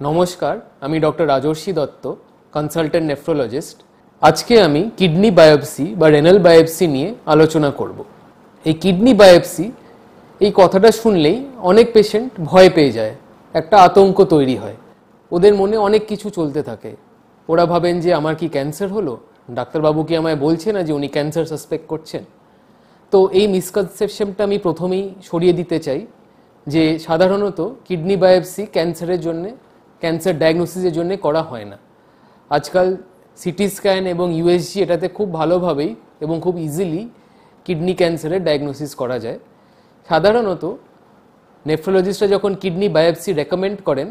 নমস্কার, আমি ডক্টর রাজর্ষি Dutta, consultant nephrologist. আজকে আমি কিডনি বায়োপসি বা রেনাল বায়োপসি নিয়ে আলোচনা করব। এই কিডনি বায়োপসি এই কথাটা শুনলেই অনেক পেশেন্ট ভয় পেয়ে যায়, একটা আতঙ্ক তৈরি হয়, ওদের মনে অনেক কিছু চলতে থাকে। ওরা ভাবেন যে আমার কি ক্যান্সার হলো, ডাক্তারবাবু কি আমায় বলছে না যে উনি ক্যান্সার সাসপেক্ট করছেন। তো এই মিসকনসেপশনটা আমি প্রথমেই সরিয়ে দিতে চাই যে সাধারণত কিডনি বায়োপসি ক্যান্সারের জন্যে, ক্যান্সার ডায়াগনোসিসের জন্য করা হয় না। আজকাল সিটি স্ক্যান এবং ইউএসজি এটাতে খুব ভালোভাবেই এবং খুব ইজিলি কিডনি ক্যান্সারের ডায়াগনোসিস করা যায়। সাধারণত নেফ্রোলজিস্টরা যখন কিডনি বায়োপসি রেকমেন্ড করেন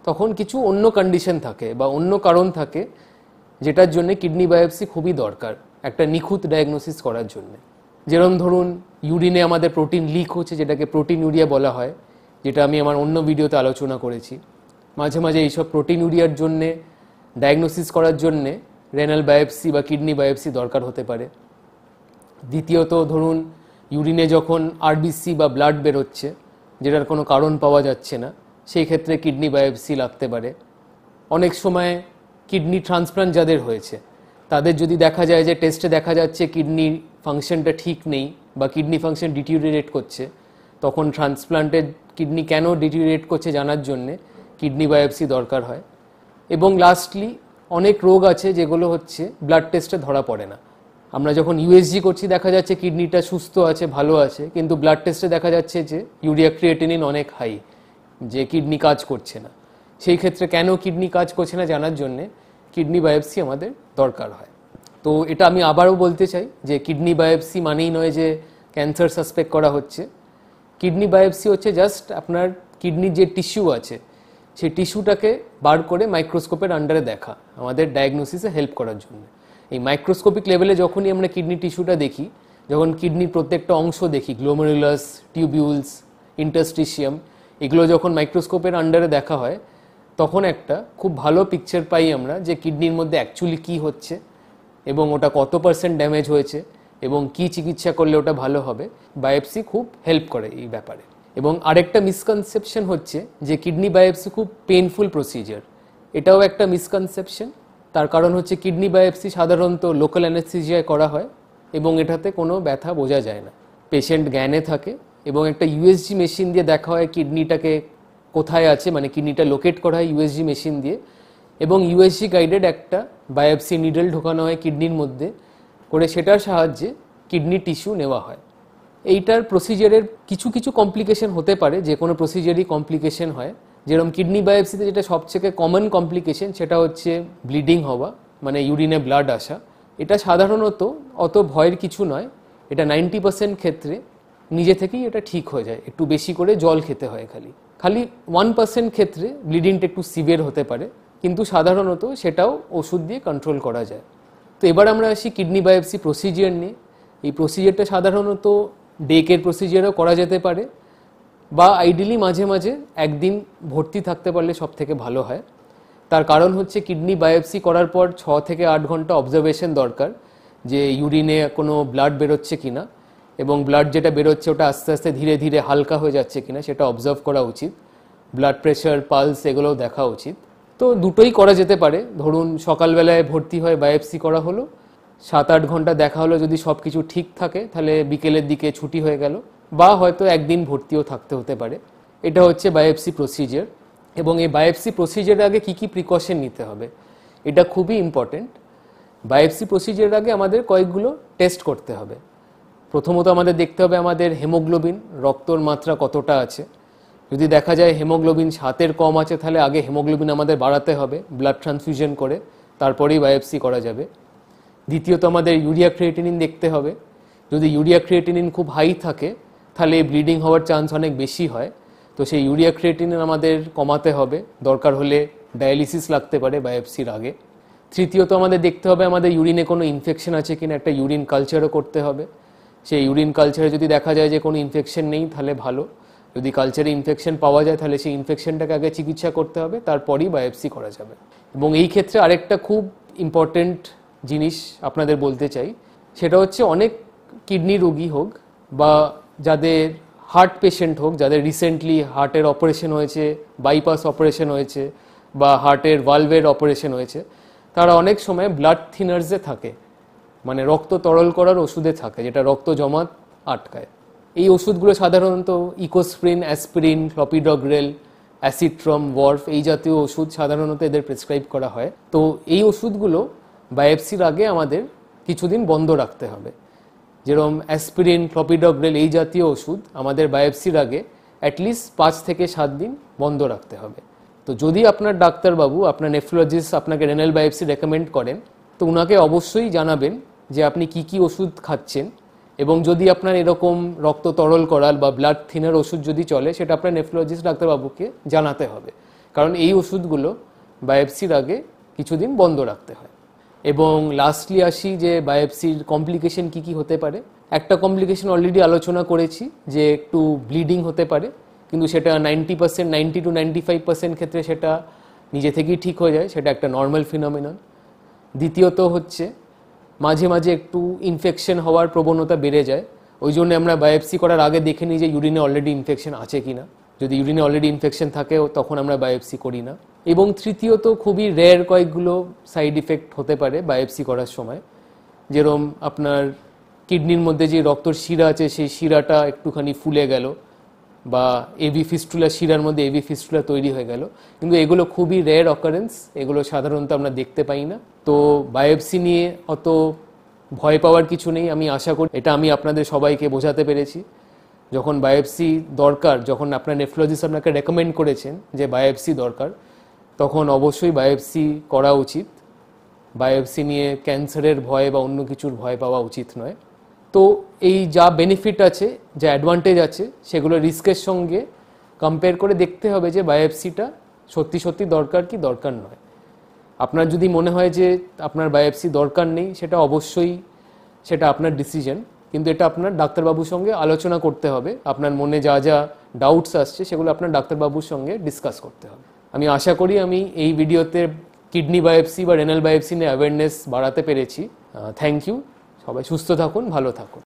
তখন কিছু অন্য কন্ডিশন থাকে বা অন্য কারণ থাকে যেটার জন্য কিডনি বায়োপসি খুবই দরকার একটা নিখুঁত ডায়াগনোসিস করার জন্য। যেরকম ধরুন ইউরিনে আমাদের প্রোটিন লিক হচ্ছে, যেটাকে প্রোটিন ইউরিয়া বলা হয়, যেটা আমি আমার অন্য ভিডিওতে আলোচনা করেছি। মাঝে মাঝে এইসব প্রোটিন ইউরিয়ার জন্যে ডায়াগনোসিস করার জন্যে রেনাল বায়োপসি বা কিডনি বায়োপসি দরকার হতে পারে। দ্বিতীয়ত ধরুন ইউরিনে যখন আরবিসি বা ব্লাড বেরোচ্ছে যেটার কোনো কারণ পাওয়া যাচ্ছে না, সেই ক্ষেত্রে কিডনি বায়োপসি লাগতে পারে। অনেক সময় কিডনি ট্রান্সপ্লান্ট যাদের হয়েছে তাদের যদি দেখা যায় যে টেস্টে দেখা যাচ্ছে কিডনির ফাংশনটা ঠিক নেই বা কিডনি ফাংশন ডিটিরিয়েট করছে, তখন ট্রান্সপ্লান্টেড কিডনি কেন ডিটিরিয়েট করছে জানার জন্যে কিডনি বায়োপসি দরকার হয়। এবং লাস্টলি অনেক রোগ আছে যেগুলো হচ্ছে ব্লাড টেস্টে ধরা পড়ে না। আমরা যখন ইউএসজি করছি দেখা যাচ্ছে কিডনিটা সুস্থ আছে, ভালো আছে, কিন্তু ব্লাড টেস্টে দেখা যাচ্ছে যে ইউরিয়া ক্রিয়েটিনিন অনেক হাই, যে কিডনি কাজ করছে না। সেই ক্ষেত্রে কেন কিডনি কাজ করছে না জানার জন্যে কিডনি বায়োপসি আমাদের দরকার হয়। তো এটা আমি আবারও বলতে চাই যে কিডনি বায়োপসি মানেই নয় যে ক্যান্সার সাসপেক্ট করা হচ্ছে। কিডনি বায়োপসি হচ্ছে জাস্ট আপনার কিডনির যে টিস্যু আছে সেই টিস্যুটাকে বার করে মাইক্রোস্কোপের আন্ডারে দেখা, আমাদের ডায়াগনোসিসে হেল্প করার জন্য। এই মাইক্রোস্কোপিক লেভেলে যখনই আমরা কিডনি টিস্যুটা দেখি, যখন কিডনির প্রত্যেকটা অংশ দেখি, গ্লোমেরুলাস, টিউবিউলস, ইন্টারস্টিশিয়াম, এগুলো যখন মাইক্রোস্কোপের আন্ডারে দেখা হয় তখন একটা খুব ভালো পিকচার পাই আমরা যে কিডনির মধ্যে অ্যাকচুয়ালি কী হচ্ছে এবং ওটা কত % ড্যামেজ হয়েছে এবং কী চিকিৎসা করলে ওটা ভালো হবে। বায়োপসি খুব হেল্প করে এই ব্যাপারে। এবং আরেকটা মিসকনসেপশন হচ্ছে যে কিডনি বায়োপসি খুব পেইনফুল প্রসিজার, এটাও একটা মিসকনসেপশন। তার কারণ হচ্ছে কিডনি বায়োপসি সাধারণত লোকাল অ্যানেস্থেসিয়ায় করা হয় এবং এটাতে কোনো ব্যথা বোঝা যায় না, পেশেন্ট জ্ঞানে থাকে এবং একটা ইউএসজি মেশিন দিয়ে দেখা হয় কিডনিটাকে কোথায় আছে, মানে কিডনিটা লোকেট করা হয় ইউএসজি মেশিন দিয়ে, এবং ইউএসজি গাইডেড একটা বায়োপসি নিডল ঢোকানো হয় কিডনির মধ্যে করে, সেটার সাহায্যে কিডনি টিস্যু নেওয়া হয়। এইটার প্রসিজারের কিছু কিছু কমপ্লিকেশন হতে পারে, যে কোনো প্রসিজারই কমপ্লিকেশন হয়। যেরকম কিডনি বায়োপসিতে যেটা সবথেকে কমন কমপ্লিকেশন সেটা হচ্ছে ব্লিডিং হওয়া, মানে ইউরিনে ব্লাড আসা। এটা সাধারণত অত ভয়ের কিছু নয়, এটা 90% ক্ষেত্রে নিজে থেকেই এটা ঠিক হয়ে যায়। একটু বেশি করে জল খেতে হয়, খালি 1% ক্ষেত্রে ব্লিডিংটা একটু সিভিয়ার হতে পারে, কিন্তু সাধারণত সেটাও ওষুধ দিয়ে কন্ট্রোল করা যায়। তো এবার আমরা আসি কিডনি বায়োপসি প্রসিজার নিয়ে। এই প্রসিজারটা সাধারণত ডে কেয়ার প্রসিজারও করা যেতে পারে বা আইডিয়ালি মাঝে মাঝে একদিন ভর্তি থাকতে পারলে সব থেকে ভালো হয়। তার কারণ হচ্ছে কিডনি বায়োপসি করার পর 6 থেকে 8 ঘন্টা অবজারভেশন দরকার, যে ইউরিনে কোনো ব্লাড বেরোচ্ছে কিনা এবং ব্লাড যেটা বেরোচ্ছে ওটা আস্তে আস্তে ধীরে ধীরে হালকা হয়ে যাচ্ছে কিনা সেটা অবজার্ভ করা উচিত। ব্লাড প্রেশার, পালস এগুলোও দেখা উচিত। তো দুটোই করা যেতে পারে। ধরুন সকালবেলায় ভর্তি হয় বায়োপসি করা হলো, 7-8 ঘন্টা দেখা হলো, যদি সব কিছু ঠিক থাকে তাহলে বিকেলের দিকে ছুটি হয়ে গেল, বা হয়তো একদিন ভর্তিও থাকতে হতে পারে। এটা হচ্ছে বায়োপসি প্রসিজার। এবং এই বায়োপসি প্রসিজারের আগে কী কী প্রিকশন নিতে হবে এটা খুবই ইম্পর্টেন্ট। বায়োপসি প্রসিজারের আগে আমাদের কয়েকগুলো টেস্ট করতে হবে। প্রথমত আমাদের দেখতে হবে আমাদের হেমোগ্লোবিন, রক্তর মাত্রা কতটা আছে। যদি দেখা যায় হেমোগ্লোবিন 7-এর কম আছে তাহলে আগে হেমোগ্লোবিন আমাদের বাড়াতে হবে ব্লাড ট্রান্সফিউশন করে, তারপরেই বায়োপসি করা যাবে। দ্বিতীয়ত আমাদের ইউরিয়া ক্রিয়েটিনিন দেখতে হবে। যদি ইউরিয়া ক্রিয়েটিনিন খুব হাই থাকে তাহলে ব্লিডিং হওয়ার চান্স অনেক বেশি হয়, তো সেই ইউরিয়া ক্রিয়েটিনিন আমাদের কমাতে হবে, দরকার হলে ডায়ালিসিস লাগতে পারে বায়োপসির আগে। তৃতীয়ত আমাদের দেখতে হবে আমাদের ইউরিনে কোনো ইনফেকশন আছে কিনা, একটা ইউরিন কালচারও করতে হবে। সেই ইউরিন কালচারে যদি দেখা যায় যে কোনো ইনফেকশন নেই তাহলে ভালো, যদি কালচারে ইনফেকশন পাওয়া যায় তাহলে সেই ইনফেকশনটাকে আগে চিকিৎসা করতে হবে, তারপরই বায়োপসি করা যাবে। এবং এই ক্ষেত্রে আরেকটা খুব ইম্পর্টেন্ট জিনিস আপনাদের বলতে চাই, সেটা হচ্ছে অনেক কিডনি রোগী হোক বা যাদের হার্ট পেশেন্ট হোক, যাদের রিসেন্টলি হার্টের অপারেশন হয়েছে, বাইপাস অপারেশন হয়েছে বা হার্টের ভালভের অপারেশন হয়েছে, তারা অনেক সময় ব্লাড থিনার্সে থাকে, মানে রক্ত তরল করার ওষুধে থাকে, যেটা রক্ত জমা আটকায়। এই ওষুধগুলো সাধারণত ইকোস্প্রিন, অ্যাসপিরিন, ক্লপিডগ্রেল, অ্যাসিট্রম, ওয়ার্ফ এই জাতীয় ওষুধ সাধারণত এদের প্রেসক্রাইব করা হয়। তো এই ওষুধগুলো বায়োপসির আগে আমাদের কিছুদিন বন্ধ রাখতে হবে। যেরকম অ্যাসপিরিন, ক্লপিডগ্রেল এই জাতীয় ওষুধ আমাদের বায়োপসির আগে অ্যাটলিস্ট 5 থেকে 7 দিন বন্ধ রাখতে হবে। তো যদি আপনার ডাক্তারবাবু, আপনার নেফ্রোলজিস্ট আপনাকে রেনাল বায়োপসি রেকমেন্ড করেন, তো ওনাকে অবশ্যই জানাবেন যে আপনি কি কি ওষুধ খাচ্ছেন, এবং যদি আপনার এরকম রক্ত তরল করার বা ব্লাড থিনার ওষুধ যদি চলে, সেটা আপনার নেফ্রোলজিস্ট ডাক্তারবাবুকে জানাতে হবে, কারণ এই ওষুধগুলো বায়োপসির আগে কিছুদিন বন্ধ রাখতে হয়। এবং লাস্টলি আসি যে বায়োপসির কমপ্লিকেশন কি কি হতে পারে। একটা কমপ্লিকেশন অলরেডি আলোচনা করেছি, যে একটু ব্লিডিং হতে পারে, কিন্তু সেটা 90% 90 to 95% ক্ষেত্রে সেটা নিজে থেকেই ঠিক হয়ে যায়, সেটা একটা নর্মাল ফিনোমিনন। দ্বিতীয়ত হচ্ছে মাঝে মাঝে একটু ইনফেকশন হওয়ার প্রবণতা বেড়ে যায়, ওই জন্য আমরা বায়োপসি করার আগে দেখে নিই যে ইউরিনে অলরেডি ইনফেকশন আছে কিনা। যদি ইউরিনে অলরেডি ইনফেকশন থাকে তখন আমরা বায়োপসি করি না। এবং তৃতীয়ত খুবই রেয়ার কয়েকগুলো সাইড ইফেক্ট হতে পারে বায়োপসি করার সময়, যেরকম আপনার কিডনির মধ্যে যে রক্তর শিরা আছে সেই শিরাটা একটুখানি ফুলে গেল, বা এভি ফিস্টুলা, শিরার মধ্যে এভি ফিস্টুলা তৈরি হয়ে গেল, কিন্তু এগুলো খুবই রেয়ার অকারেন্স, এগুলো সাধারণত আমরা দেখতে পাই না। তো বায়োপসি নিয়ে অত ভয় পাওয়ার কিছু নেই, আমি আশা করি এটা আমি আপনাদের সবাইকে বোঝাতে পেরেছি। যখন বায়োপসি দরকার, যখন আপনার নেফ্রোলজিস্ট আপনাকে রেকমেন্ড করেছেন যে বায়োপসি দরকার, তখন অবশ্যই বায়োপসি করা উচিত। বায়োপসি নিয়ে ক্যান্সারের ভয় বা অন্য কিছুর ভয় পাওয়া উচিত নয়। তো এই যা বেনিফিট আছে, যা অ্যাডভান্টেজ আছে, সেগুলো রিস্কের সঙ্গে কম্পেয়ার করে দেখতে হবে যে বায়োপসিটা সত্যি সত্যি দরকার কি দরকার নয়। আপনার যদি মনে হয় যে আপনার বায়োপসি দরকার নেই, সেটা অবশ্যই সেটা আপনার ডিসিশন, কিন্তু এটা আপনার ডাক্তারবাবুর সঙ্গে আলোচনা করতে হবে। আপনার মনে যা যা ডাউটস আসছে সেগুলো আপনার ডাক্তারবাবুর সঙ্গে ডিসকাস করতে হবে। আমি আশা করি আমি এই ভিডিওতে কিডনি বায়োপসি বা রেনাল বায়োপসি নিয়ে অ্যাওয়ারনেস বাড়াতে পেরেছি। Thank you. সবাই সুস্থ থাকুন, ভালো থাকুন।